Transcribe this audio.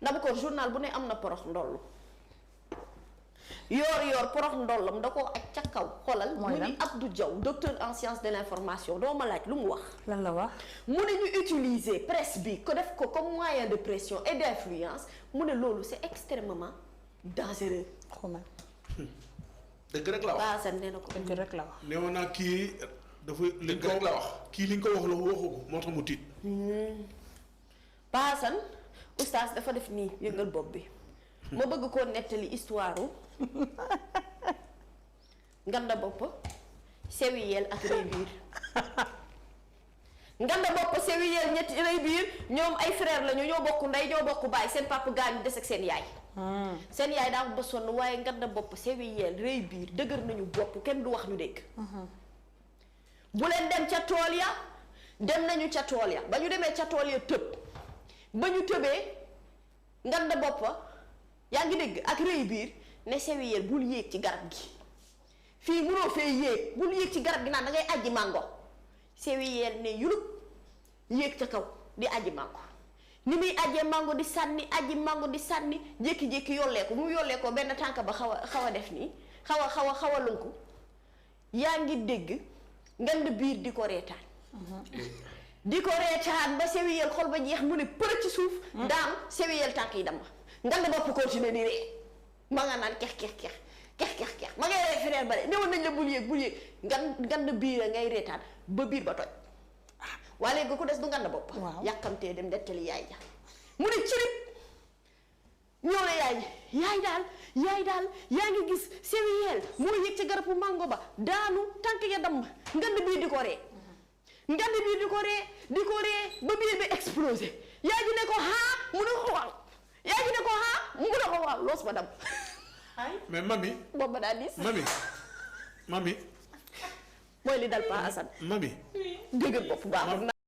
Ndabakor journal bu ne am na porox ndoll yoor porox ndollam da koo aj ca kaw xoolal mu ni Abdou Diaw docteur en sciences de l'information doo ma laaj lu mu wax lan la wax mu ne ñu utiliser presse bi ko def ko comme moyen de pression et d'influence mu ne loolu c'est extrêmement dangereux dëgg rek la wax baasan nee na ko dëgg rek la wax neewoon naa kii dafa dëgg rek la wax kii li nga ko wax la waxu ko moo tax mu tiit baasan oustaz dafa def nii yëngal bopp bi ma bëgg koo nettali histoire nganda bopp sewi yeel ak rëy biir nganda bopp sewi yeel ñetti rëy biir ñoom ay frère lañu ñoo bokk ndey ñoo bokk baay seen papa gaañu des ak seen yaay seen yaay daa ba sonn waaye nganda bopp sewi yeel rëy biir dëgër nañu bopp kenn du wax ñu dégg bu leen dem ca tool ya dem nañu ca tool ya ba ñu demee ca tool ya tëb ba ñu tëbee nganda boppa yaa ngi dégg ak rëy biir ne sewi yeel bul yéeg ci garab gi fii munoo fee yéeg bul yéeg ci garab gi naan da ngay aji mango sewi yeel ne yulub yéeg ca kaw di aji mango ni muy ajee mango di sànni aji mango di sànni jékki-jékki yollee ko mu yollee ko benn tànk ba xaw a def nii xaw a lunku yaa ngi dégg ngand biir di ko reetaan di ko reetaan ba sewi yeel xol ba jeex mu ne përë ci suuf daam sewi yeel tànk yi dama ngand bopp continuer di ree ma nga naan kex ma ngay ree frère ba de newoon nañ la bul yéeg ngand biir a ngay reetaan ba biir ba toj waa léegi ku des du ngand bopp yàkkamtee dem nettali yaay ja mu ne cirib ñoo ne yaay daal yaa ngi gis sewi yeel moo yéeg ci garabu mango ba daanu tànk ya damm ngand biir di ko ree ba biir bi explosé yaay ji ne ko haa mu ne ko waaw yaa ngi ne ko mu ngi ko waaw loos ma dam mais mami boobu daa diis mami mooy li dal Pa Assane mami dëgg bopp baaxul